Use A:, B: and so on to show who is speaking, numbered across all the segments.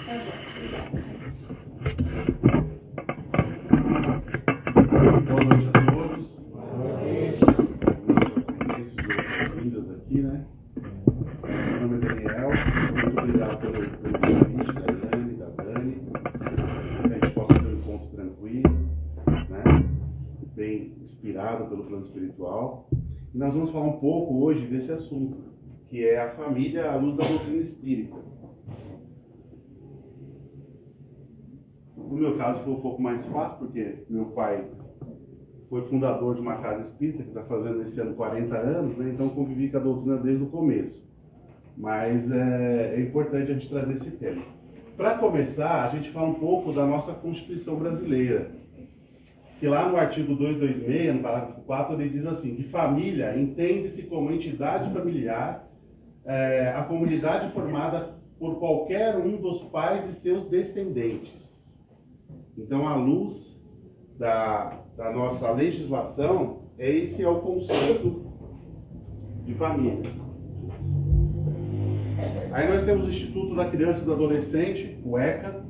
A: Boa noite a todos. Bem-vindos aqui, né? Meu nome é Daniel. Muito obrigado pelo convite da Ilane, da Dani. Que a gente possa ter um encontro tranquilo, né? Bem inspirado pelo plano espiritual. E nós vamos falar um pouco hoje desse assunto, que é a família à luz da doutrina espírita. No meu caso foi um pouco mais fácil, porque meu pai foi fundador de uma casa espírita, que está fazendo esse ano 40 anos, né? Então convivi com a doutrina desde o começo. Mas é importante a gente trazer esse tema. Para começar, a gente fala um pouco da nossa Constituição brasileira. Que lá no artigo 226, no parágrafo 4, ele diz assim, que família entende-se como entidade familiar, a comunidade formada por qualquer um dos pais e seus descendentes. Então, à luz da nossa legislação, esse é o conceito de família. Aí nós temos o Instituto da Criança e do Adolescente, o ECA,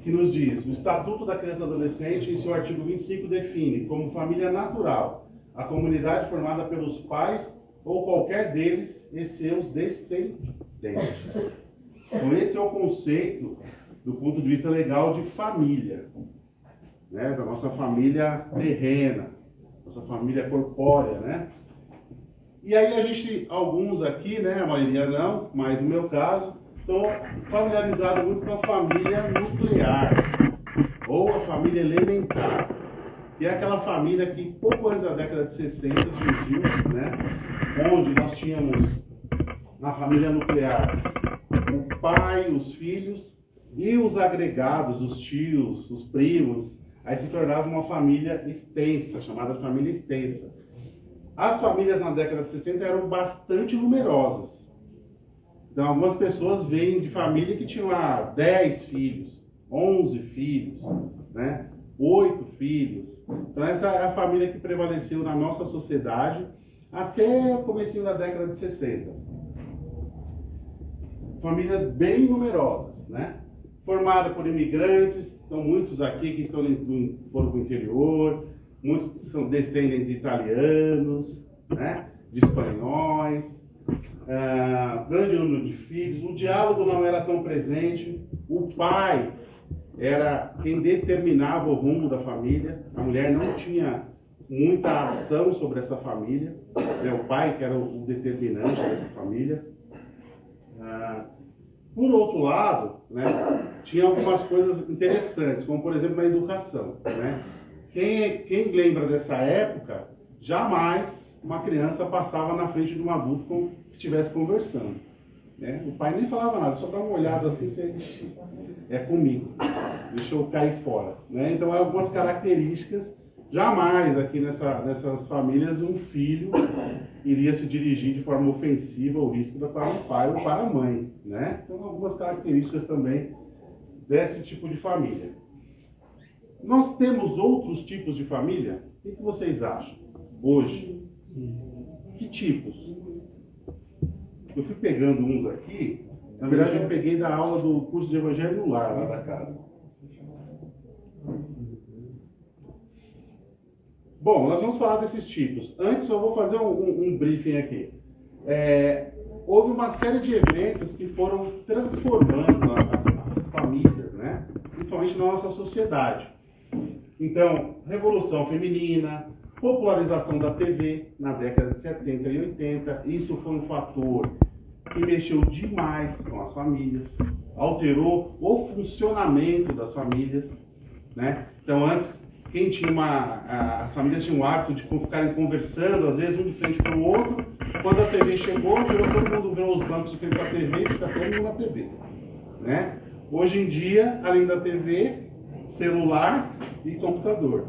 A: que nos diz, o Estatuto da Criança e do Adolescente, em seu artigo 25, define como família natural a comunidade formada pelos pais ou qualquer deles e seus descendentes. Então esse é o conceito do ponto de vista legal de família, né? Da nossa família terrena, nossa família corpórea, né? E aí a gente, alguns aqui, né, a maioria não, mas no meu caso, estou familiarizado muito com a família nuclear, ou a família elementar, que é aquela família que pouco antes da década de 60 surgiu, né? Onde nós tínhamos na família nuclear o pai, os filhos e os agregados, os tios, os primos. Aí se tornava uma família extensa, chamada família extensa. As famílias na década de 60 eram bastante numerosas. Então algumas pessoas vêm de família que tinham lá 10 filhos, 11 filhos, né? 8 filhos. Então essa é a família que prevaleceu na nossa sociedade até o comecinho da década de 60. Famílias bem numerosas, né? Formadas por imigrantes, então muitos aqui que foram para o interior, muitos são descendentes de italianos, né? De espanhóis, grande número de filhos, o diálogo não era tão presente, o pai era quem determinava o rumo da família, a mulher não tinha muita ação sobre essa família, né? O pai que era o determinante dessa família. Por outro lado, né, tinha algumas coisas interessantes, como por exemplo na educação, né? Quem lembra dessa época, jamais uma criança passava na frente de um adulto que estivesse conversando, né? O pai nem falava nada, só dava uma olhada assim, é comigo, deixa eu cair fora, né? Então há algumas características, jamais aqui nessas famílias um filho iria se dirigir de forma ofensiva ao risco para o pai ou para a mãe, né? Então algumas características também desse tipo de família. Nós temos outros tipos de família? O que vocês acham hoje? Que tipos? Eu fui pegando uns aqui, na verdade eu peguei da aula do curso de Evangelho no Lar, lá da casa. Bom, nós vamos falar desses tipos. Antes eu vou fazer um briefing aqui. Houve uma série de eventos que foram transformando as famílias, né? Principalmente na nossa sociedade. Então, revolução feminina, popularização da TV na década de 70 e 80, isso foi um fator que mexeu demais com as famílias, alterou o funcionamento das famílias, né? Então, antes, quem tinha as famílias tinham o hábito de ficarem conversando, às vezes um de frente para o outro. Quando a TV chegou, virou todo mundo ver os bancos de frente para a TV e fica todo mundo na TV, né? Hoje em dia, além da TV, celular e computador,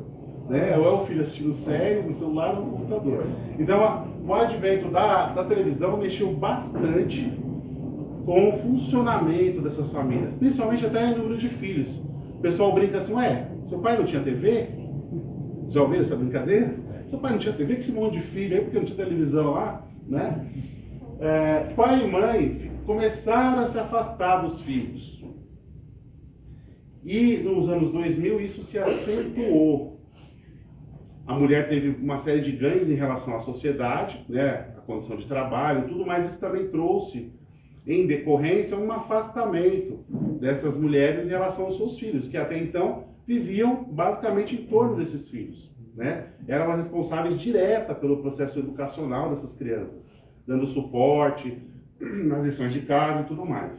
A: né? Ou é o filho assistindo série no celular ou no computador. Então, o advento da televisão mexeu bastante com o funcionamento dessas famílias, principalmente até o número de filhos. O pessoal brinca assim, seu pai não tinha TV? Já ouviram essa brincadeira? Seu pai não tinha TV? Que esse monte de filho aí, porque não tinha televisão lá, né? Pai e mãe começaram a se afastar dos filhos. E nos anos 2000 isso se acentuou. A mulher teve uma série de ganhos em relação à sociedade, né, a condição de trabalho, tudo mais. Isso também trouxe, em decorrência, um afastamento dessas mulheres em relação aos seus filhos, que até então viviam basicamente em torno desses filhos, né? Eram as responsáveis diretas pelo processo educacional dessas crianças, dando suporte nas lições de casa e tudo mais,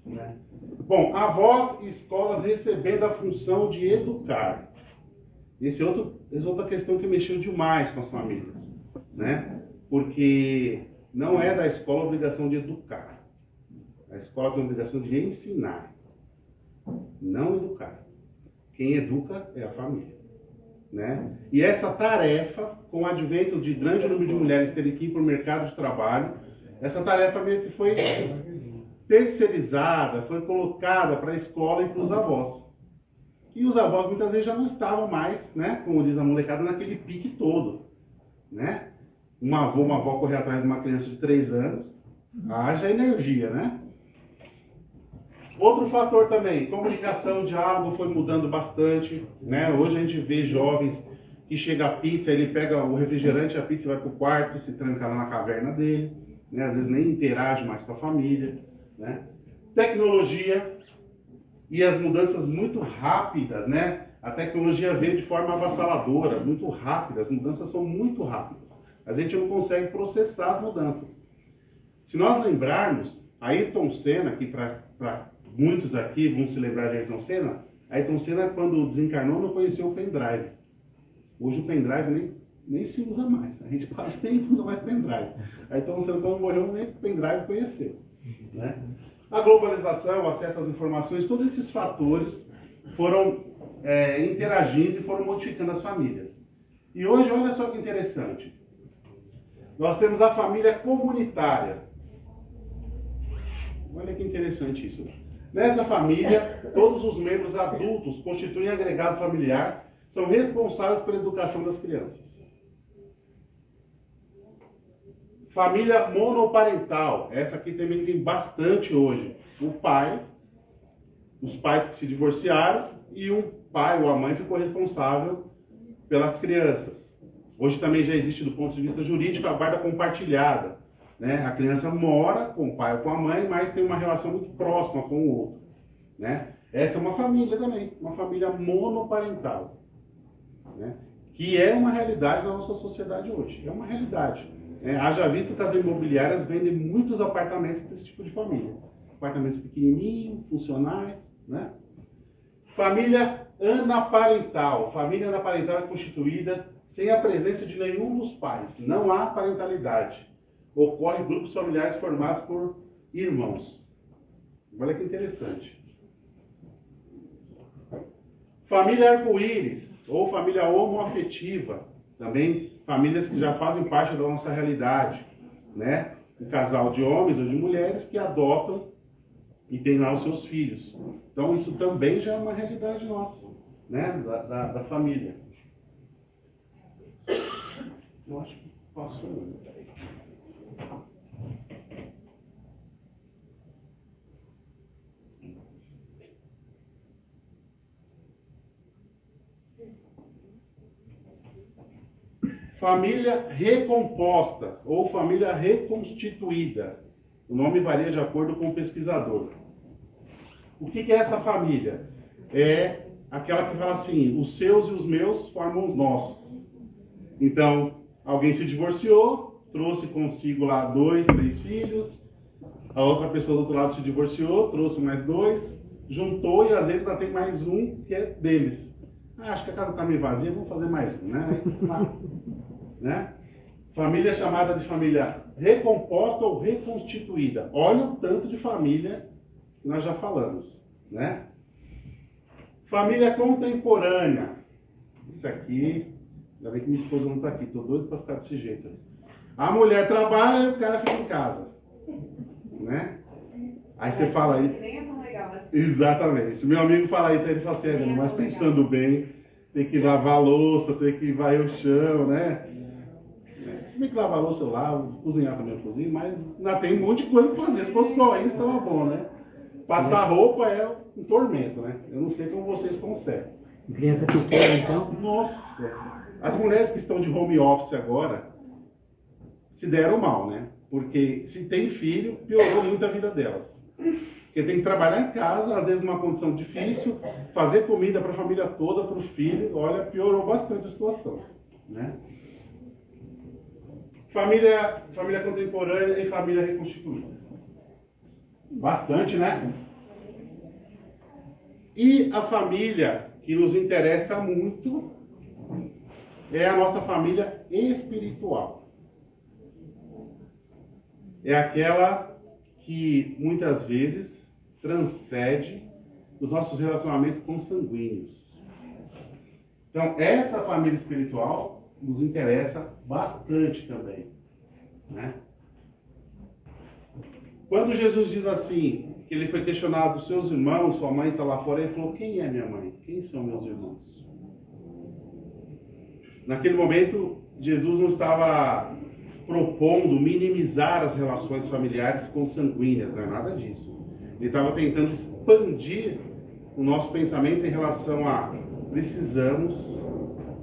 A: né? Bom, avós e escolas recebendo a função de educar. Essa é outra questão que mexeu demais com as famílias, né? Porque não é da escola a obrigação de educar. A escola tem a obrigação de ensinar, não educar. Quem educa é a família, né? E essa tarefa, com o advento de grande número de mulheres terem que ir para o mercado de trabalho, essa tarefa meio que foi terceirizada, foi colocada para a escola e para os avós. E os avós muitas vezes já não estavam mais, né, como diz a molecada, naquele pique todo, né? Um avô, uma avó correr atrás de uma criança de 3 anos, haja energia, né? Outro fator também, comunicação, diálogo foi mudando bastante, né? Hoje a gente vê jovens que chega a pizza, ele pega o refrigerante, a pizza vai para o quarto, se tranca lá na caverna dele, né? Às vezes nem interage mais com a família, né? Tecnologia e as mudanças muito rápidas, né? A tecnologia veio de forma avassaladora, muito rápida, as mudanças são muito rápidas. A gente não consegue processar as mudanças. Se nós lembrarmos, Ayrton Senna, que para muitos aqui vão se lembrar de Ayrton Senna, quando desencarnou, não conheceu o pendrive. Hoje o pendrive nem se usa mais, a gente quase nem usa mais pendrive. Ayrton Senna, quando morreu, nem o pendrive conheceu, né? A globalização, o acesso às informações, todos esses fatores foram interagindo e foram modificando as famílias. E hoje, olha só que interessante, nós temos a família comunitária. Olha que interessante isso. Nessa família, todos os membros adultos constituem agregado familiar, são responsáveis pela educação das crianças. Família monoparental, essa aqui também tem bastante hoje. O pai, os pais que se divorciaram e o pai ou a mãe ficou responsável pelas crianças. Hoje também já existe, do ponto de vista jurídico, a guarda compartilhada, né? A criança mora com o pai ou com a mãe, mas tem uma relação muito próxima com o outro, né? Essa é uma família também, uma família monoparental, né? Que é uma realidade na nossa sociedade hoje, é uma realidade. Haja visto que as imobiliárias vendem muitos apartamentos para esse tipo de família. Apartamentos pequenininhos, funcionais, né? Família anaparental. Família anaparental é constituída sem a presença de nenhum dos pais. Não há parentalidade. Ocorre grupos familiares formados por irmãos. Olha que interessante. Família arco-íris, ou família homoafetiva. Também famílias que já fazem parte da nossa realidade, né? Um casal de homens ou de mulheres que adotam e têm lá os seus filhos. Então isso também já é uma realidade nossa, né? Da família. Eu acho que passou um. Família recomposta ou família reconstituída. O nome varia de acordo com o pesquisador. O que é essa família? É aquela que fala assim, os seus e os meus formam os nossos. Então, alguém se divorciou, trouxe consigo lá 2, 3 filhos, a outra pessoa do outro lado se divorciou, trouxe mais 2, juntou e às vezes ainda tem mais um que é deles. Acho que a casa está meio vazia, vamos fazer mais um, né? Né? Família chamada de família recomposta ou reconstituída. Olha o tanto de família que nós já falamos, né? Família contemporânea. Isso aqui, ainda bem que minha esposa não está aqui, estou doido para ficar desse jeito. A mulher trabalha e o cara fica em casa, né? Aí você fala aí. Exatamente. Meu amigo fala isso, aí ele fala assim, mas pensando bem, tem que lavar a louça, tem que varrer o chão, né? Se bem que lavar a louça eu lavo, cozinhar também eu cozinho, mas ainda tem um monte de coisa para fazer. Se fosse só isso, estava bom, né? Passar roupa é um tormento, né? Eu não sei como vocês conseguem.
B: Criança pequena, então?
A: Nossa! As mulheres que estão de home office agora se deram mal, né? Porque se tem filho, piorou muito a vida delas. Porque tem que trabalhar em casa, às vezes numa condição difícil, fazer comida para a família toda, para o filho. Olha, piorou bastante a situação, né? Família contemporânea e família reconstituída. Bastante, né? E a família que nos interessa muito é a nossa família espiritual. É aquela que muitas vezes transcende os nossos relacionamentos consanguíneos. Então, essa família espiritual nos interessa bastante também, né? Quando Jesus diz assim, que ele foi questionado dos seus irmãos, sua mãe está lá fora, ele falou: quem é minha mãe? Quem são meus irmãos? Naquele momento, Jesus não estava propondo minimizar as relações familiares consanguíneas, não é nada disso. Ele estava tentando expandir o nosso pensamento em relação a precisamos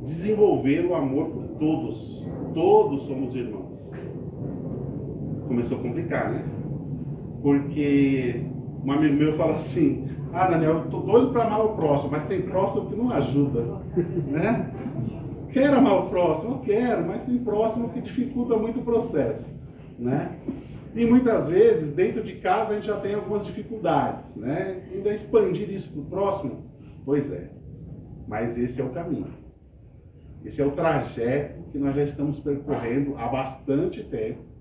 A: desenvolver o amor por todos. Todos somos irmãos. Começou a complicar, né? Porque um amigo meu fala assim: ah, Daniel, eu tô doido para amar o próximo, mas tem próximo que não ajuda, né? Quero amar o próximo, eu quero, mas tem próximo que dificulta muito o processo, né? E muitas vezes, dentro de casa, a gente já tem algumas dificuldades, né? Ainda expandir isso para o próximo, pois é. Mas esse é o caminho. Esse é o trajeto que nós já estamos percorrendo há bastante tempo.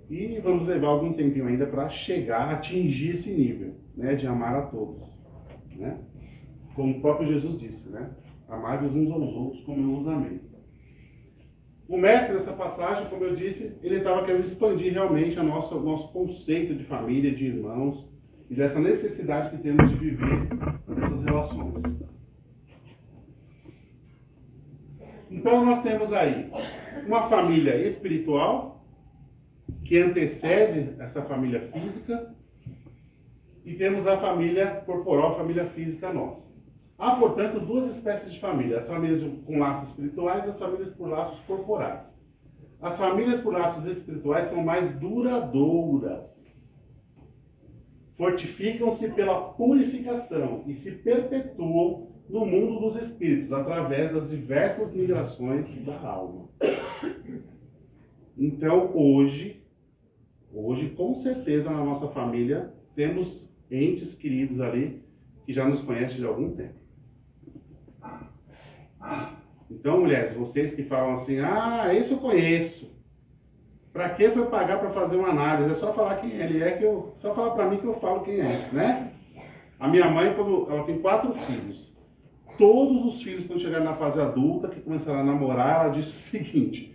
A: E vamos levar algum tempinho ainda para chegar a atingir esse nível, né, de amar a todos, né? Como o próprio Jesus disse, né? Amar-vos uns aos outros como eu os amei. O mestre dessa passagem, como eu disse, ele estava querendo expandir realmente o nosso conceito de família, de irmãos, e dessa necessidade que temos de viver essas relações. Então nós temos aí uma família espiritual, que antecede essa família física, e temos a família corporal, a família física nossa. Há, portanto, duas espécies de família: as famílias com laços espirituais e as famílias por laços corporais. As famílias por laços espirituais são mais duradouras. Fortificam-se pela purificação e se perpetuam no mundo dos espíritos, através das diversas migrações da alma. Então, hoje, com certeza, na nossa família, temos entes queridos ali que já nos conhecem de algum tempo. Então, mulheres, vocês que falam assim: ah, esse eu conheço. Para que foi pagar para fazer uma análise? É só falar quem ele é, só falar para mim que eu falo quem é, né? A minha mãe, ela tem 4 filhos. Todos os filhos, quando chegaram na fase adulta, que começaram a namorar, ela disse o seguinte: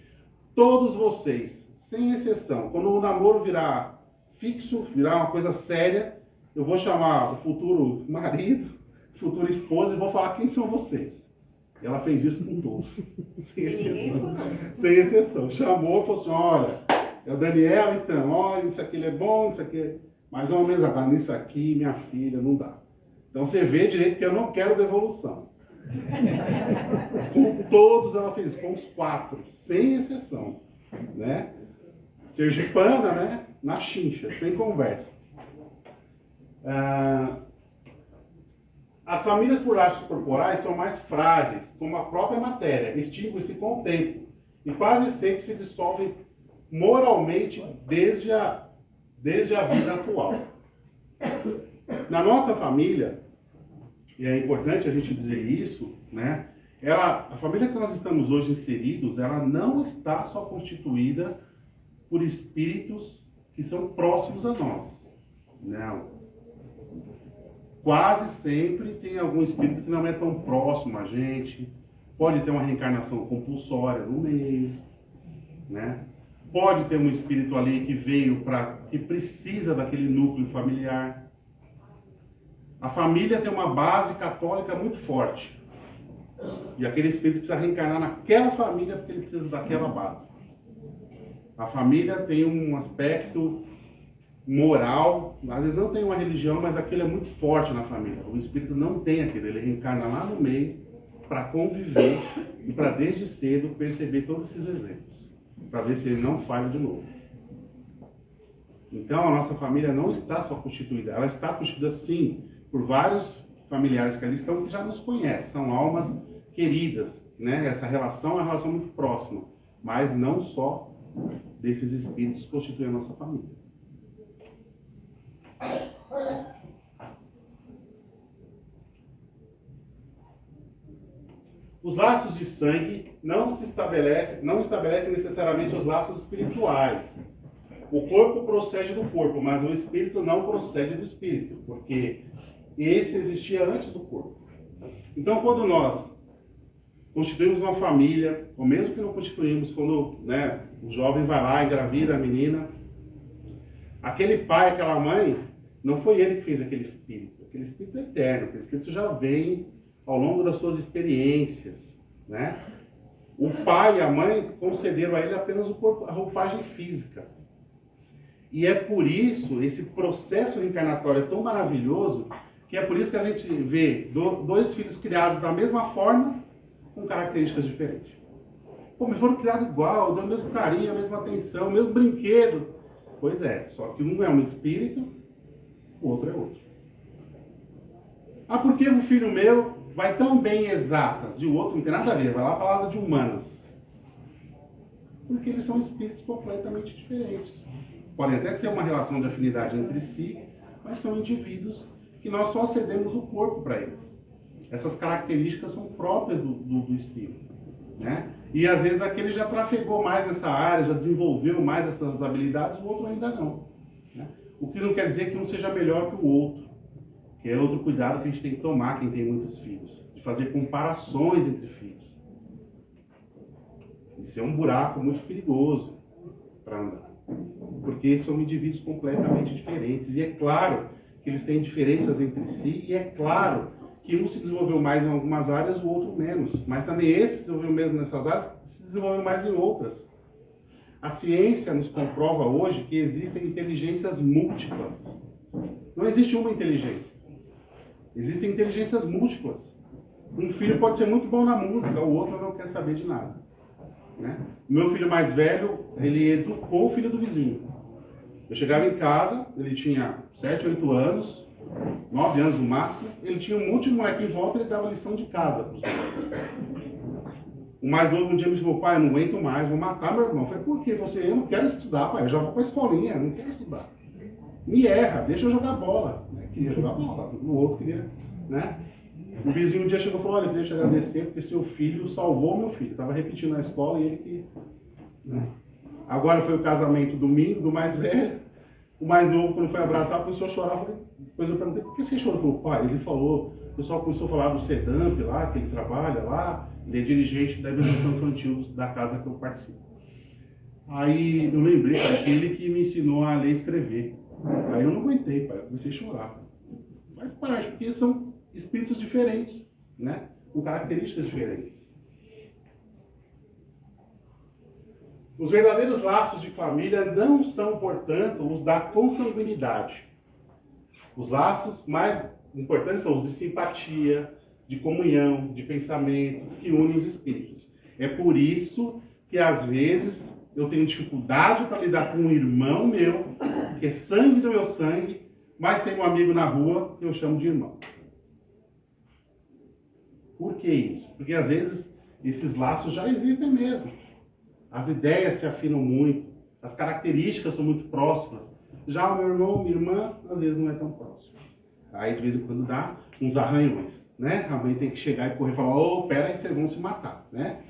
A: todos vocês, sem exceção, quando o namoro virar fixo, virar uma coisa séria, eu vou chamar o futuro marido, futura esposa, e vou falar quem são vocês. E ela fez isso com todos, sem exceção. Sem exceção. Chamou e falou assim: olha, é o Daniel, então, olha, isso aqui ele é bom, isso aqui é... mais ou menos agora, nisso aqui, minha filha, não dá. Então você vê direito que eu não quero devolução. Com todos ela fez, com os 4, sem exceção, né? Sergipana, né? Na chincha, sem conversa. As famílias por laços corporais são mais frágeis, como a própria matéria, extinguem-se com o tempo e quase sempre se dissolvem moralmente desde a vida atual. Na nossa família, e é importante a gente dizer isso, né? A família que nós estamos hoje inseridos, ela não está só constituída por espíritos que são próximos a nós. Não. Quase sempre tem algum espírito que não é tão próximo a gente. Pode ter uma reencarnação compulsória no meio, né? Pode ter um espírito ali que veio que precisa daquele núcleo familiar. A família tem uma base católica muito forte. E aquele espírito precisa reencarnar naquela família porque ele precisa daquela base. A família tem um aspecto moral, às vezes não tem uma religião, mas aquilo é muito forte na família. O espírito não tem aquilo, ele reencarna lá no meio para conviver e para desde cedo perceber todos esses exemplos, para ver se ele não falha de novo. Então a nossa família não está só constituída, ela está constituída sim por vários familiares que ali estão que já nos conhecem, são almas queridas, né? Essa relação é uma relação muito próxima, mas não só desses espíritos constituem a nossa família. Os laços de sangue não estabelecem necessariamente os laços espirituais. O corpo procede do corpo, mas o espírito não procede do espírito, porque esse existia antes do corpo. Então, quando nós constituímos uma família, ou mesmo que não constituímos, quando, né, o jovem vai lá, engravida a menina, aquele pai, aquela mãe, não foi ele que fez aquele espírito é eterno, aquele espírito já vem ao longo das suas experiências, né? O pai e a mãe concederam a ele apenas a roupagem física. E é por isso, esse processo reencarnatório é tão maravilhoso, que é por isso que a gente vê dois filhos criados da mesma forma, com características diferentes. Pô, mas foram criados igual, dão o mesmo carinho, a mesma atenção, o mesmo brinquedo. Pois é, só que um é um espírito, o outro é outro. Ah, por que o filho meu vai tão bem em exatas e o outro não tem nada a ver, vai lá para a aula de humanas? Porque eles são espíritos completamente diferentes. Podem até ter uma relação de afinidade entre si, mas são indivíduos que nós só cedemos o corpo para eles. Essas características são próprias do espírito, né? E às vezes aquele já trafegou mais nessa área, já desenvolveu mais essas habilidades, o outro ainda não, né? O que não quer dizer que um seja melhor que o outro, que é outro cuidado que a gente tem que tomar, quem tem muitos filhos, de fazer comparações entre filhos. Isso é um buraco muito perigoso para andar, porque são indivíduos completamente diferentes, e é claro que eles têm diferenças entre si, e é claro que um se desenvolveu mais em algumas áreas, o outro menos. Mas também esse se desenvolveu mesmo nessas áreas, se desenvolveu mais em outras. A ciência nos comprova hoje que existem inteligências múltiplas. Não existe uma inteligência. Existem inteligências múltiplas. Um filho pode ser muito bom na música, o outro não quer saber de nada, né? O meu filho mais velho, ele educou o filho do vizinho. Eu chegava em casa, ele tinha 7, 8 anos, 9 anos no máximo, ele tinha um monte de moleque em volta e ele dava lição de casa para os moleques. O mais novo um dia me disse: pai, eu não aguento mais, vou matar meu irmão. Eu falei: por quê? Eu não quero estudar, pai, eu já vou para a escolinha, eu não quero estudar. Me erra, deixa eu jogar bola. Eu queria jogar bola, o outro queria, né? O vizinho um dia chegou e falou: olha, deixa eu agradecer porque seu filho salvou meu filho. Estava repetindo na escola e ele que... né? Agora foi o casamento domingo do mais velho. O mais novo, quando foi abraçar, começou a chorar. Depois eu perguntei: por que você chorou? Falei: pai, ele falou, o pessoal começou a falar do SEDAMP lá, que ele trabalha lá, ele é dirigente da educação infantil da casa que eu participo. Aí eu lembrei, pai, que ele que me ensinou a ler e escrever. Aí eu não aguentei, pai, eu comecei a chorar. Faz parte, porque são espíritos diferentes, né? Com características diferentes. Os verdadeiros laços de família não são, portanto, os da consanguinidade. Os laços mais importantes são os de simpatia, de comunhão, de pensamento, que unem os espíritos. É por isso que, às vezes, eu tenho dificuldade para lidar com um irmão meu, que é sangue do meu sangue, mas tem um amigo na rua que eu chamo de irmão. Por que isso? Porque, às vezes, esses laços já existem mesmo. As ideias se afinam muito, as características são muito próximas. Já o meu irmão, minha irmã, às vezes não é tão próximo. Aí, de vez em quando, dá uns arranhões, né? A mãe tem que chegar e correr e falar: ô, pera aí que vocês vão se matar, né?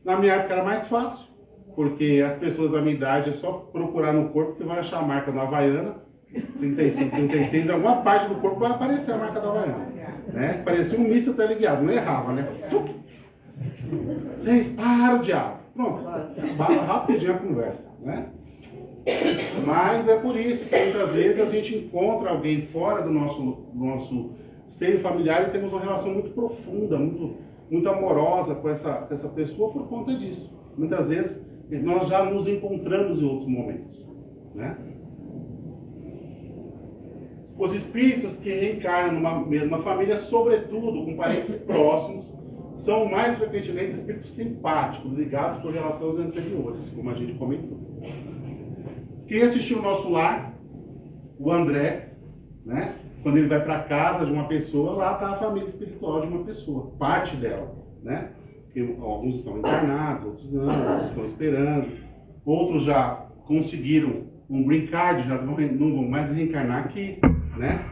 A: Na minha época era mais fácil, porque as pessoas da minha idade é só procurar no corpo que vai achar a marca da Havaiana, 35, 36, alguma parte do corpo vai aparecer a marca da Havaiana, né? Parecia um míssil teleguiado, não errava, né? Vocês param, diabo! Pronto, rapidinho a conversa, né? Mas é por isso que muitas vezes a gente encontra alguém fora do nosso seio familiar e temos uma relação muito profunda, muito amorosa com essa pessoa por conta disso. Muitas vezes nós já nos encontramos em outros momentos, né? Os espíritos que reencarnam numa mesma família, sobretudo com parentes próximos, são mais frequentemente espíritos simpáticos, ligados por relações anteriores, como a gente comentou. Quem assistiu o Nosso Lar, o André, né? Quando ele vai para casa de uma pessoa, lá está a família espiritual de uma pessoa, parte dela, né? Porque alguns estão encarnados, outros não, outros estão esperando, outros já conseguiram um green card, já não vão mais reencarnar aqui, né?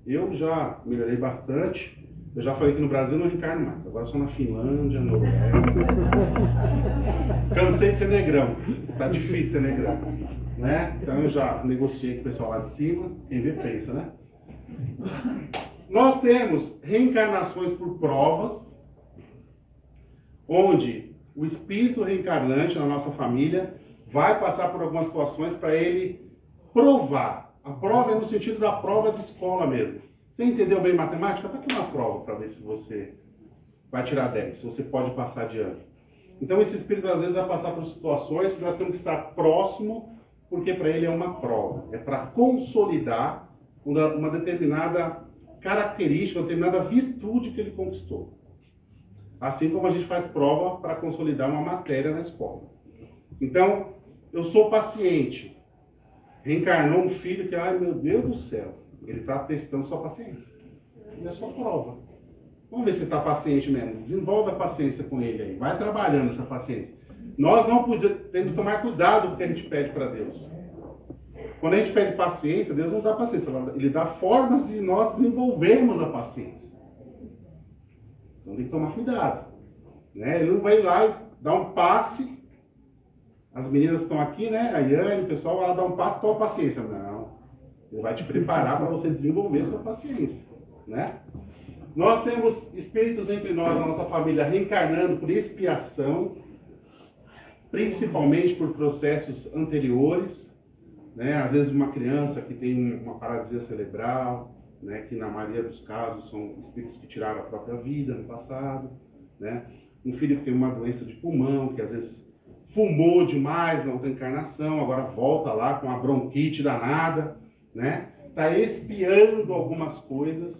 A: Eu já melhorei bastante. Eu já falei que no Brasil não reencarno mais. Agora só na Finlândia, Noruega. Cansei de ser negrão. Tá difícil ser negrão, né? Então eu já negociei com o pessoal lá de cima. Quem vê pensa, né? Nós temos reencarnações por provas, onde o espírito reencarnante na nossa família vai passar por algumas situações para ele provar. A prova é no sentido da prova de escola mesmo. Você entendeu bem matemática? Está aqui uma prova para ver se você vai tirar 10, se você pode passar de ano. Então esse espírito às vezes vai passar por situações que nós temos que estar próximo, porque para ele é uma prova. É para consolidar uma determinada característica, uma determinada virtude que ele conquistou. Assim como a gente faz prova para consolidar uma matéria na escola. Então, eu sou paciente. Reencarnou um filho que, ai meu Deus do céu, ele está testando sua paciência. E é só prova. Vamos ver se está paciente mesmo. Desenvolve a paciência com ele aí. Vai trabalhando essa paciência. Nós não temos que tomar cuidado com o que a gente pede para Deus. Quando a gente pede paciência, Deus não dá paciência. Ele dá formas de nós desenvolvermos a paciência. Então tem que tomar cuidado. Né? Ele não vai lá e dar um passe. As meninas estão aqui, né? A Yane, o pessoal vai lá dar um passe, toma paciência. Não. Ele vai te preparar para você desenvolver sua paciência. Né? Nós temos espíritos entre nós, na nossa família, reencarnando por expiação, principalmente por processos anteriores. Né? Às vezes uma criança que tem uma paralisia cerebral, né? Que na maioria dos casos são espíritos que tiraram a própria vida no passado. Né? Um filho que tem uma doença de pulmão, que às vezes fumou demais na outra encarnação, agora volta lá com uma bronquite danada, né? Está expiando algumas coisas.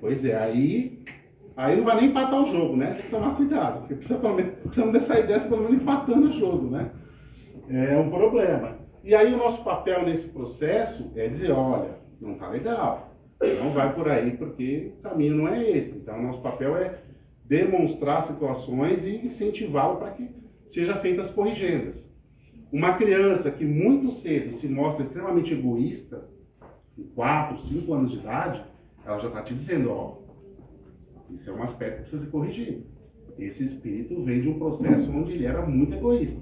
A: Pois é, aí não vai nem empatar o jogo, né? Tem que tomar cuidado, porque precisamos dessa ideia, pelo menos empatando o jogo, né? É um problema. E aí o nosso papel nesse processo é dizer, olha, não está legal, não vai por aí porque o caminho não é esse. Então o nosso papel é demonstrar situações e incentivá-lo para que sejam feitas corrigendas. Uma criança que muito cedo se mostra extremamente egoísta, com 4, 5 anos de idade, ela já está te dizendo, ó, isso é um aspecto que precisa ser corrigido. Esse espírito vem de um processo onde ele era muito egoísta.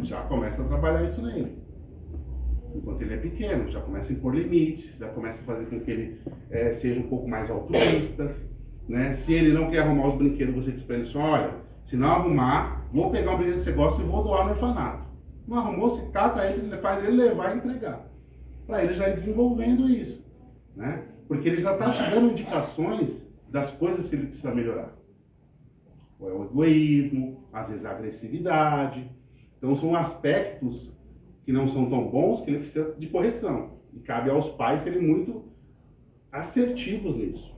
A: Já começa a trabalhar isso nele. Enquanto ele é pequeno, já começa a impor limites, já começa a fazer com que ele seja um pouco mais altruísta. Né? Se ele não quer arrumar os brinquedos, você diz para ele assim, olha, se não arrumar, vou pegar um brinquedo que você gosta e vou doar no orfanato. Não arrumou, se cata ele, faz ele levar e entregar. Para ele já ir desenvolvendo isso. Né? Porque ele já está dando indicações das coisas que ele precisa melhorar. Ou é o egoísmo, às vezes a agressividade. Então são aspectos que não são tão bons que ele precisa de correção. E cabe aos pais serem muito assertivos nisso.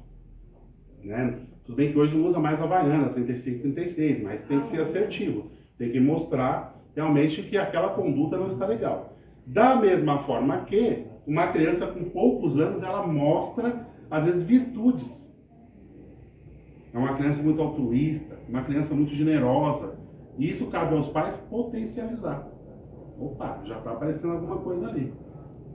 A: Né? Tudo bem que hoje não usa mais a Havaiana, 35, 36, mas tem que ser assertivo. Tem que mostrar realmente que aquela conduta não está legal. Da mesma forma que uma criança com poucos anos, ela mostra, às vezes, virtudes. É uma criança muito altruísta, uma criança muito generosa. E isso cabe aos pais potencializar. Opa, já está aparecendo alguma coisa ali.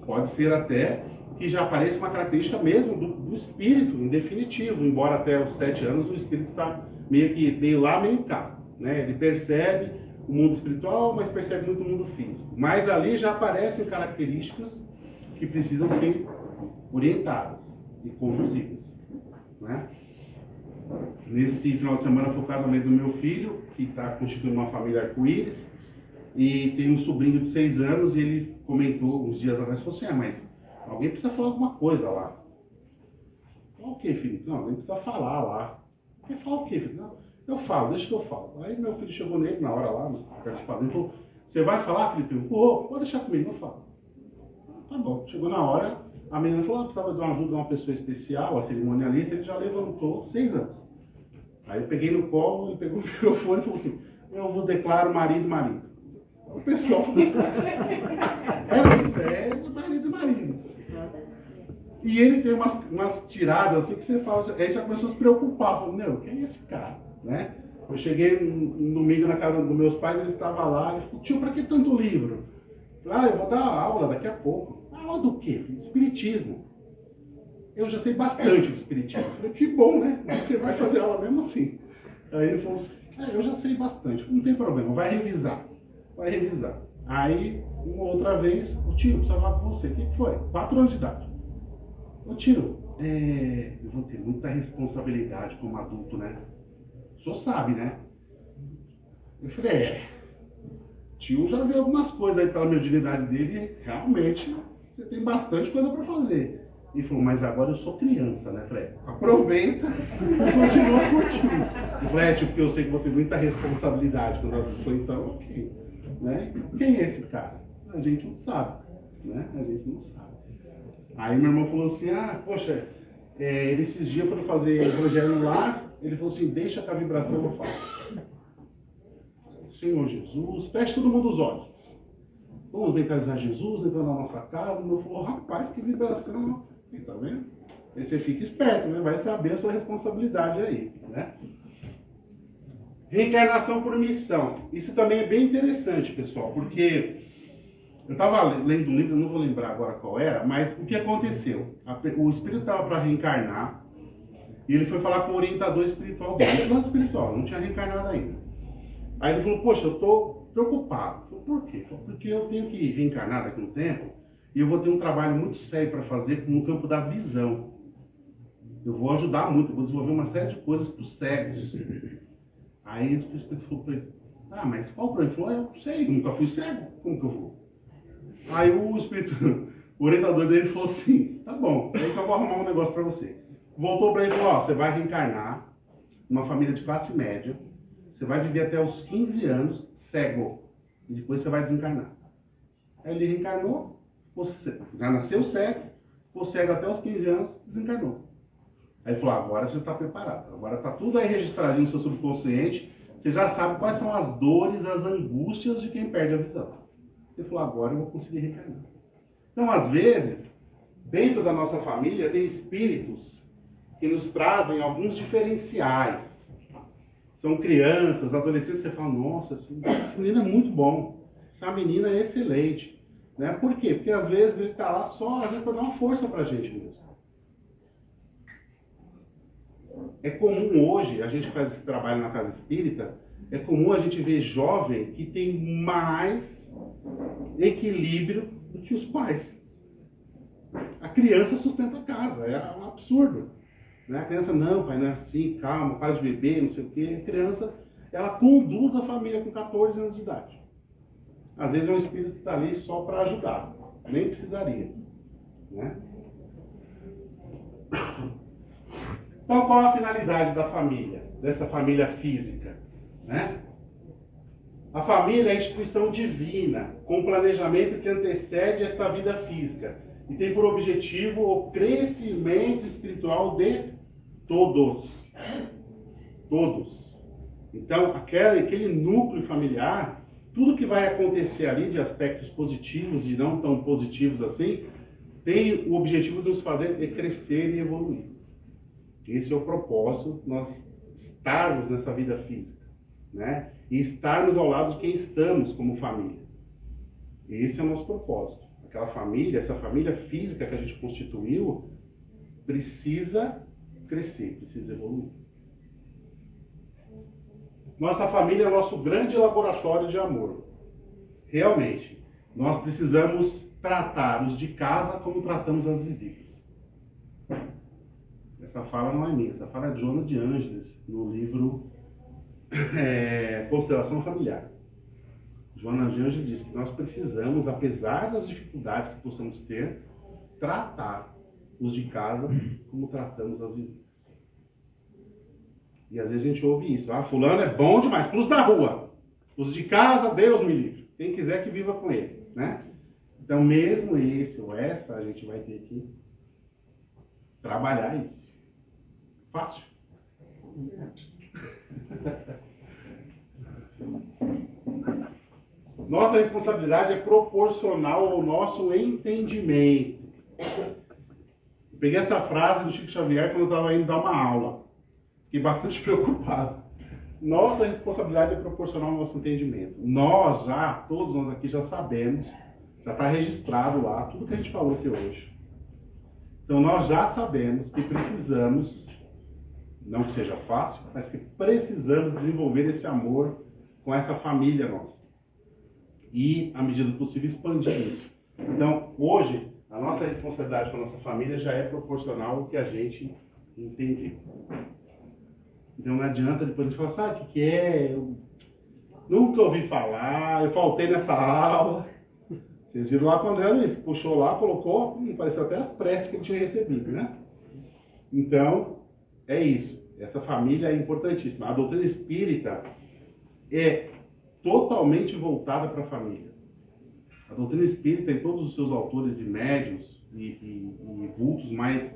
A: Pode ser até que já apareça uma característica mesmo do espírito, em definitivo, embora até os 7 anos o espírito está meio lá, meio cá. Né? Ele percebe o mundo espiritual, mas percebe muito o mundo físico. Mas ali já aparecem características que precisam ser orientadas e conduzidas. Né? Nesse final de semana foi o casamento do meu filho, que está constituindo uma família arco-íris, e tem um sobrinho de 6 anos, e ele comentou uns dias atrás, falou assim, mas alguém precisa falar alguma coisa lá. Fala o que, Felipe? Não, alguém precisa falar lá. Quer falar o que, Felipe? Não, eu falo, deixa que eu falo. Aí meu filho chegou nele na hora lá, perto de padrinho, falou, você vai falar, Felipe? Pode deixar comigo, eu falo. Tá bom, chegou na hora, A menina falou, precisava de uma ajuda de uma pessoa especial, a cerimonialista, ele já levantou 6 anos. Aí eu peguei no colo, ele pegou o microfone e falou assim, eu vos declaro marido. O pessoal é marido. E ele tem umas tiradas assim que você fala, aí já começou a se preocupar, falou, meu, quem é esse cara? Né? Eu cheguei um domingo na casa dos meus pais, ele estava lá, ele falou, tio, para que tanto livro? Eu vou dar aula daqui a pouco. Aula do quê? Espiritismo. Eu já sei bastante do espiritismo. Eu falei, que bom, né? Mas você vai fazer aula mesmo assim. Aí ele falou assim, eu já sei bastante, não tem problema, vai revisar. Aí, uma outra vez, o tio, precisa falar com você. O que foi? 4 anos de idade. Ô tio, eu vou ter muita responsabilidade como adulto, né? O senhor sabe, né? Eu falei, tio já viu algumas coisas aí pela mediunidade dele, realmente você tem bastante coisa para fazer. Ele falou, mas agora eu sou criança, né? Eu falei, aproveita e continua curtindo. Eu falei, tio, porque eu sei que vou ter muita responsabilidade quando eu sou, então, ok. Né? Quem é esse cara? A gente não sabe, né? A gente não sabe. Aí meu irmão falou assim, poxa, ele esses dias para fazer evangelho no lar, ele falou assim, deixa que a vibração eu faço. Senhor Jesus, feche todo mundo os olhos. Vamos mentalizar Jesus, entrar na nossa casa. Meu falou, rapaz, que vibração. E tá vendo? Aí você fica esperto, né? Vai saber a sua responsabilidade aí, né? Reencarnação por missão. Isso também é bem interessante, pessoal, porque eu estava lendo um livro, eu não vou lembrar agora qual era, mas o que aconteceu? O espírito estava para reencarnar e ele foi falar com o orientador espiritual dele, plano espiritual, não tinha reencarnado ainda. Aí ele falou, poxa, eu estou preocupado. Eu falei, por quê? Porque eu tenho que reencarnar daqui a um tempo e eu vou ter um trabalho muito sério para fazer no campo da visão. Eu vou ajudar muito, eu vou desenvolver uma série de coisas para os cegos. Aí o espírito falou para ele, mas qual o problema? Ele falou, eu não sei, nunca fui cego, como que eu vou? Aí o espírito, o orientador dele falou assim, tá bom, aí que eu vou arrumar um negócio para você. Voltou para ele e falou, você vai reencarnar numa família de classe média, você vai viver até os 15 anos cego, e depois você vai desencarnar. Aí ele reencarnou, já nasceu cego, ficou cego até os 15 anos, desencarnou. Aí ele falou, agora você está preparado, agora está tudo aí registradinho no seu subconsciente, você já sabe quais são as dores, as angústias de quem perde a visão. Ele falou, agora eu vou conseguir reencarnar. Então, às vezes, dentro da nossa família, tem espíritos que nos trazem alguns diferenciais. São crianças, adolescentes, você fala, nossa, esse menino é muito bom, essa menina é excelente. Né? Por quê? Porque às vezes ele está lá só, às vezes, para dar uma força para a gente mesmo. É comum hoje, a gente faz esse trabalho na casa espírita, é comum a gente ver jovem que tem mais equilíbrio do que os pais. A criança sustenta a casa, é um absurdo. Né? A criança, não, pai, não é assim, calma, para de beber, não sei o quê. A criança, ela conduz a família com 14 anos de idade. Às vezes é um espírito que está ali só para ajudar, nem precisaria. Né? Então, qual a finalidade da família, dessa família física? Né? A família é a instituição divina, com planejamento que antecede esta vida física e tem por objetivo o crescimento espiritual de todos. Todos. Então, aquele núcleo familiar, tudo que vai acontecer ali de aspectos positivos e não tão positivos assim, tem o objetivo de nos fazer crescer e evoluir. Esse é o propósito, nós estarmos nessa vida física, né? E estarmos ao lado de quem estamos como família. Esse é o nosso propósito. Aquela família, essa família física que a gente constituiu, precisa crescer, precisa evoluir. Nossa família é o nosso grande laboratório de amor. Realmente, nós precisamos tratar os de casa como tratamos as visitas. Essa fala não é minha, essa fala é de Joana de Ângeles, no livro Constelação Familiar. Joana de Ângeles diz que nós precisamos, apesar das dificuldades que possamos ter, tratar os de casa como tratamos as visitas. E às vezes a gente ouve isso, fulano é bom demais, para os da rua. Os de casa, Deus me livre. Quem quiser que viva com ele, né? Então, mesmo esse ou essa, a gente vai ter que trabalhar isso. Fácil. Nossa responsabilidade é proporcional ao nosso entendimento. Eu peguei essa frase do Chico Xavier quando eu estava indo dar uma aula. Fiquei bastante preocupado. Nossa responsabilidade é proporcional ao nosso entendimento. Nós já, todos nós aqui já sabemos, já está registrado lá tudo que a gente falou aqui hoje. Então nós já sabemos que precisamos, não que seja fácil, mas que precisamos desenvolver esse amor com essa família nossa. E, à medida do possível, expandir isso. Então, hoje, a nossa responsabilidade com a nossa família já é proporcional ao que a gente entendeu. Então, não adianta depois a gente falar, sabe o que é? Eu nunca ouvi falar, eu faltei nessa aula. Vocês viram lá quando era isso, puxou lá, colocou, pareceu até as preces que ele tinha recebido, né? Então, é isso. Essa família é importantíssima. A doutrina espírita é totalmente voltada para a família. A doutrina espírita, em todos os seus autores e médiuns e vultos mais...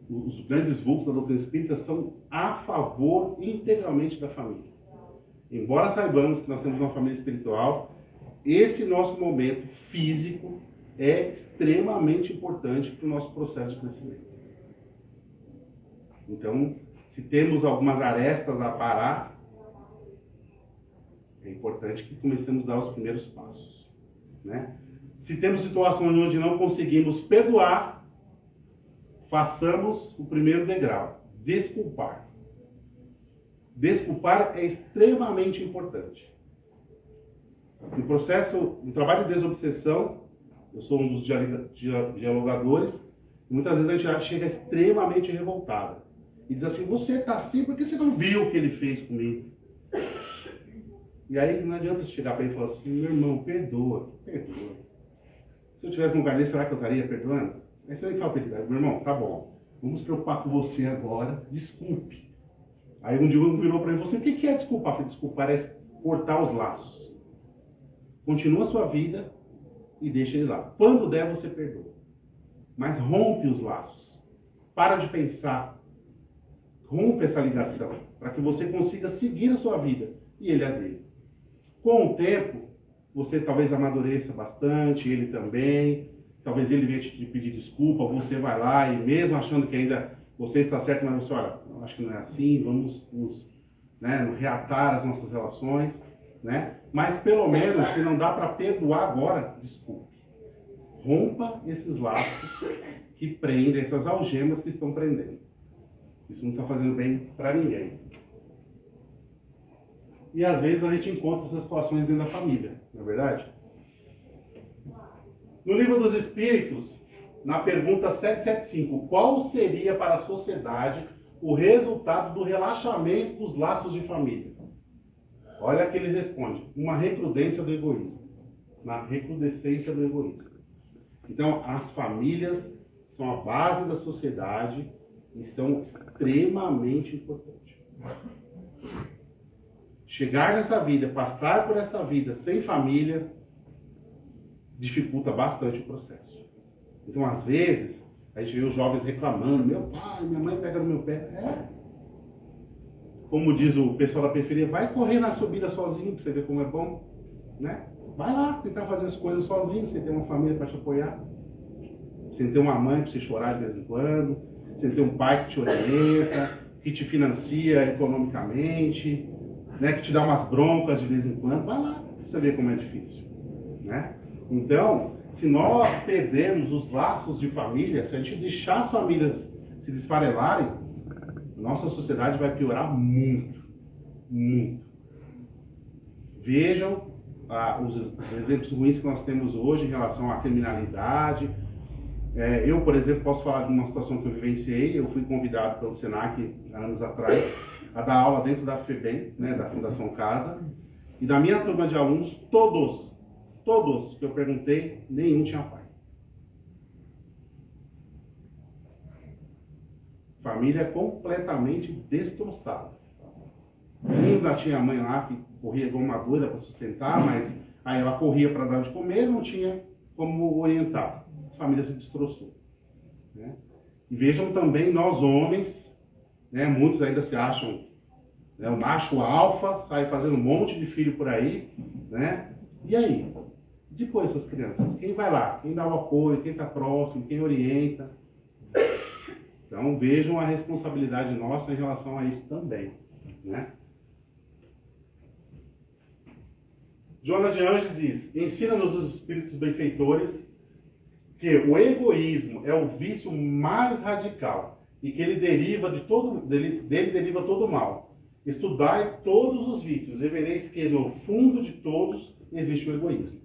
A: os grandes vultos da doutrina espírita são a favor integralmente da família. Embora saibamos que nós temos uma família espiritual, esse nosso momento físico é extremamente importante para o nosso processo de crescimento. Então, se temos algumas arestas a parar, é importante que comecemos a dar os primeiros passos, né? Se temos situações onde não conseguimos perdoar, façamos o primeiro degrau, desculpar. Desculpar é extremamente importante. No processo, no trabalho de desobsessão, eu sou um dos dialogadores, e muitas vezes a gente já chega extremamente revoltada. E diz assim, você está assim porque você não viu o que ele fez comigo. E aí não adianta você chegar para ele e falar assim, meu irmão, perdoa. Se eu tivesse no lugar dele, será que eu estaria perdoando? Aí você vai falar para ele, meu irmão, tá bom, vamos preocupar com você agora, desculpe. Aí um dia um virou para ele, você, o que é desculpar? Eu falei, desculpar é cortar os laços. Continua a sua vida e deixa ele lá. Quando der, você perdoa. Mas rompe os laços. Para de pensar. Rompe essa ligação, para que você consiga seguir a sua vida e ele a dele. Com o tempo, você talvez amadureça bastante, ele também. Talvez ele venha te pedir desculpa, você vai lá e mesmo achando que ainda você está certo, mas você, olha, eu acho que não é assim, vamos reatar as nossas relações, né? Mas pelo menos, se não dá para perdoar agora, desculpe. Rompa esses laços que prendem, essas algemas que estão prendendo. Isso não está fazendo bem para ninguém. E às vezes a gente encontra essas situações dentro da família, não é verdade? No Livro dos Espíritos, na pergunta 775, qual seria para a sociedade o resultado do relaxamento dos laços de família? Olha que ele responde, uma recrudescência do egoísmo. Uma recrudescência do egoísmo. Então, as famílias são a base da sociedade e são extremamente importantes. Chegar nessa vida, passar por essa vida sem família, dificulta bastante o processo. Então, às vezes, a gente vê os jovens reclamando, meu pai, minha mãe pega no meu pé. Como diz o pessoal da periferia, vai correr na subida sozinho, para você ver como é bom, né? Vai lá, tentar fazer as coisas sozinho, sem ter uma família para te apoiar, sem ter uma mãe para você chorar de vez em quando, sem ter um pai que te orienta, que te financia economicamente, né? Que te dá umas broncas de vez em quando. Vai lá, para você ver como é difícil, né? Então, se nós perdermos os laços de família, se a gente deixar as famílias se desfarelarem, nossa sociedade vai piorar muito, muito. Vejam os exemplos ruins que nós temos hoje em relação à criminalidade. Eu, por exemplo, posso falar de uma situação que eu vivenciei. Eu fui convidado pelo SENAC, há anos atrás, a dar aula dentro da FEBEM, né, da Fundação Casa. E da minha turma de alunos, todos que eu perguntei, nenhum tinha pai. Família completamente destroçada. Um já tinha a mãe lá que corria igual uma doida para sustentar, mas Aí ela corria para dar de comer, não tinha como orientar. A família se destroçou. Né? E vejam também nós homens, né, muitos ainda se acham, né, o macho alfa, sai fazendo um monte de filho por aí, né? E aí? Depois essas crianças, quem vai lá? Quem dá o apoio? Quem está próximo? Quem orienta? Então vejam a responsabilidade nossa em relação a isso também, né? Joana de Anjos diz: ensina-nos os espíritos benfeitores que o egoísmo é o vício mais radical e que ele deriva dele deriva todo o mal. Estudai todos os vícios e vereis que no fundo de todos existe o egoísmo.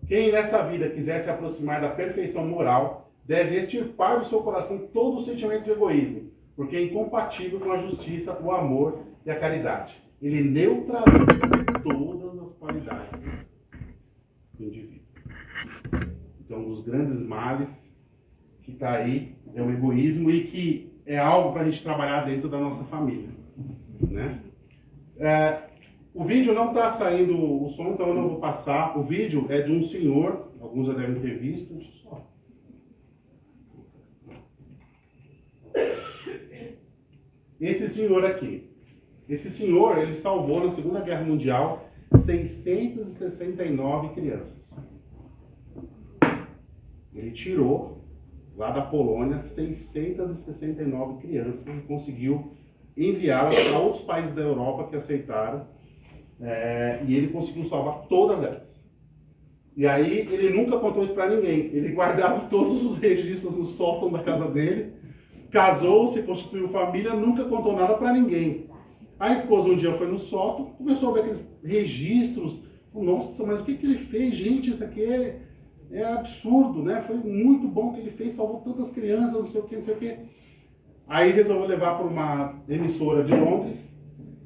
A: Quem nessa vida quiser se aproximar da perfeição moral deve extirpar do seu coração todo o sentimento de egoísmo, porque é incompatível com a justiça, o amor e a caridade. Ele neutraliza todas as qualidades do indivíduo. Então, um dos grandes males que está aí é o egoísmo e que é algo para a gente trabalhar dentro da nossa família. Né? O vídeo não está saindo o som, então eu não vou passar. O vídeo é de um senhor, alguns já devem ter visto. Deixa eu só. Esse senhor aqui. Esse senhor, ele salvou na Segunda Guerra Mundial 669 crianças. Ele tirou lá da Polônia 669 crianças e conseguiu enviá-las para outros países da Europa que aceitaram. E ele conseguiu salvar todas elas. E aí ele nunca contou isso para ninguém. Ele guardava todos os registros no sótão da casa dele, casou-se, constituiu família, nunca contou nada para ninguém. A esposa um dia foi no sótão, começou a ver aqueles registros. Nossa, mas o que ele fez? Gente, isso aqui é absurdo, né? Foi muito bom o que ele fez, salvou tantas crianças, não sei o que, não sei o que. Aí resolveu levar para uma emissora de Londres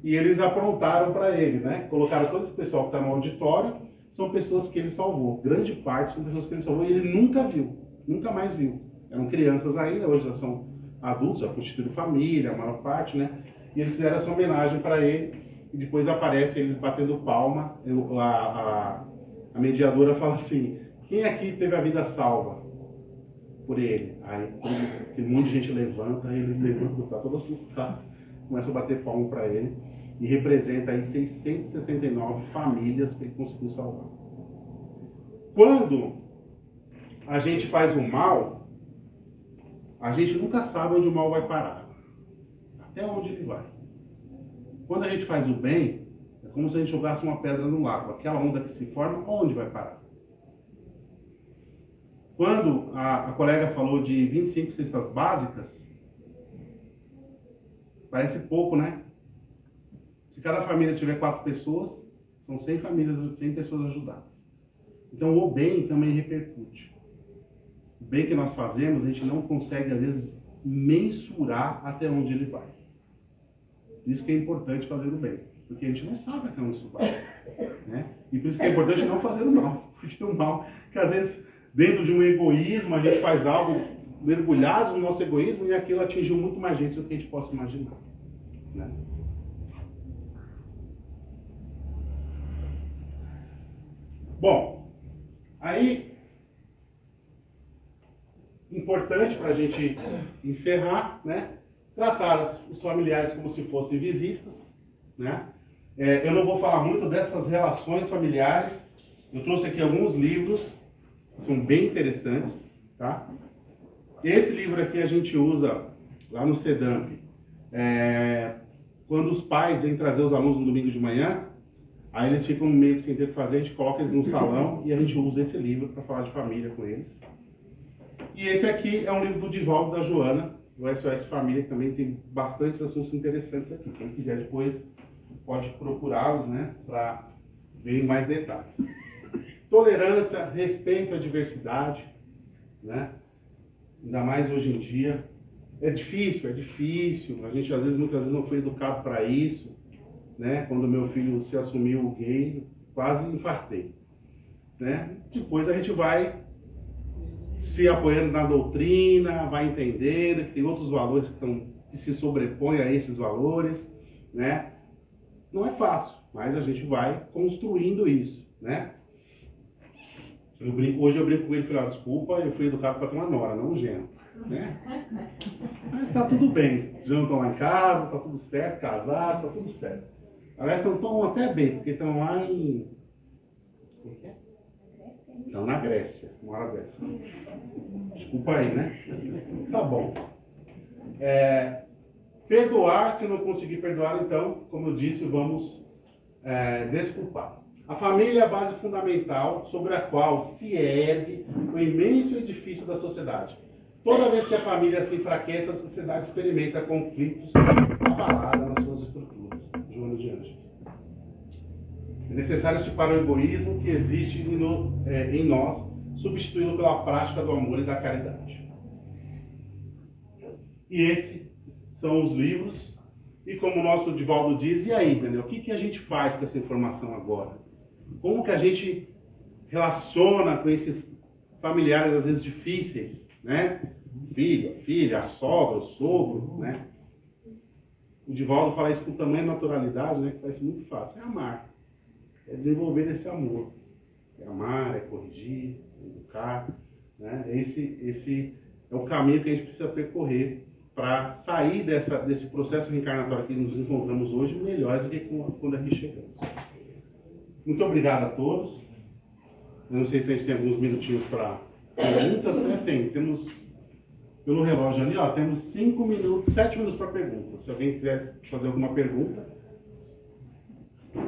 A: e eles aprontaram para ele, né? Colocaram todo esse pessoal que está no auditório, são pessoas que ele salvou. Grande parte são pessoas que ele salvou e ele nunca viu, nunca mais viu. Eram crianças ainda, hoje já são adultos, já constituíram família, a maior parte, né? E eles fizeram essa homenagem para ele e depois aparece eles batendo palma. A mediadora fala assim: quem aqui teve a vida salva por ele? Aí tem um monte de gente levanta, aí ele levanta, está todo assustado, começa a bater palma para ele e representa aí 669 famílias que ele conseguiu salvar. Quando a gente faz o mal, a gente nunca sabe onde o mal vai parar, até onde ele vai. Quando a gente faz o bem, é como se a gente jogasse uma pedra no lago. Aquela onda que se forma, onde vai parar? Quando a colega falou de 25 cestas básicas, parece pouco, né? Se cada família tiver 4 pessoas, são 100 famílias, 100 pessoas ajudadas. Então o bem também repercute. O bem que nós fazemos, a gente não consegue, às vezes, mensurar até onde ele vai. Isso que é importante fazer o bem, porque a gente não sabe até onde isso vai. Né? E por isso que é importante não fazer o mal. Porque o mal, que às vezes, dentro de um egoísmo, a gente faz algo mergulhado no nosso egoísmo e aquilo atingiu muito mais gente do que a gente possa imaginar. Né? Bom, aí, importante para a gente encerrar, né? Tratar os familiares como se fossem visitas, né? Eu não vou falar muito dessas relações familiares. Eu trouxe aqui alguns livros, são bem interessantes, tá? Esse livro aqui a gente usa lá no SEDAMP. Quando os pais vêm trazer os alunos no domingo de manhã, aí eles ficam meio que sem ter o que fazer, a gente coloca eles no salão e a gente usa esse livro para falar de família com eles. E esse aqui é um livro do Divaldo da Joana, do SOS Família, que também tem bastante assuntos interessantes aqui. Quem quiser depois pode procurá-los, né, para ver em mais detalhes. Tolerância, respeito à diversidade, né? Ainda mais hoje em dia. É difícil. A gente muitas vezes não foi educado para isso, né? Quando meu filho se assumiu gay, quase infartei, né? Depois a gente vai se apoiando na doutrina, vai entendendo que tem outros valores que se sobrepõem a esses valores, né? Não é fácil, mas a gente vai construindo isso. né? Hoje eu brinco com ele e falei, desculpa, eu fui educado para ter uma nora, não um genro, né? Mas tá tudo bem, já estão lá em casa, tá tudo certo, casado, tá tudo certo. Aliás, estão até bem, porque estão lá em... Como que é? Estão na Grécia, uma hora dessa. Desculpa aí, né? Tá bom. Perdoar, se não conseguir perdoar, então, como eu disse, vamos desculpar. A família é a base fundamental sobre a qual se ergue o imenso edifício da sociedade. Toda vez que a família se enfraquece, a sociedade experimenta conflitos abalados nas suas estruturas. Joana de Anjos. É necessário estipar o egoísmo que existe em nós, substituí-lo pela prática do amor e da caridade. E esses são os livros. E como o nosso Divaldo diz, e aí, Daniel, o que a gente faz com essa informação agora? Como que a gente relaciona com esses familiares, às vezes, difíceis, né? Filho, a filha, a sogra, o sogro, né? O Divaldo fala isso com tamanha naturalidade, né? Que parece muito fácil. É amar. É desenvolver esse amor. É amar, é corrigir, é educar, né? Esse é o caminho que a gente precisa percorrer para sair desse processo reencarnatório que nos encontramos hoje melhores do que quando aqui chegamos. Muito obrigado a todos. Eu não sei se a gente tem alguns minutinhos para perguntas, né? Temos pelo relógio ali, ó, temos 7 minutos para perguntas. Se alguém quiser fazer alguma pergunta.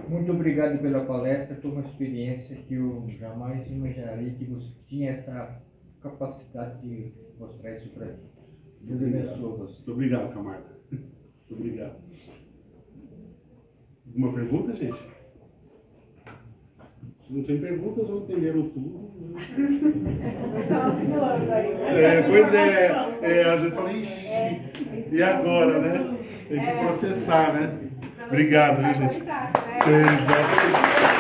C: Muito obrigado pela palestra, foi uma experiência que eu jamais imaginaria que você tinha essa capacidade de mostrar isso para mim. Deus abençoe você.
A: Muito obrigado, Camargo. Muito obrigado. Alguma pergunta, gente? Se não tem perguntas, ou entenderam tudo. Pois é. A gente fala, ixi, e agora, né? Tem que processar, né? Obrigado, viu, gente? Exatamente.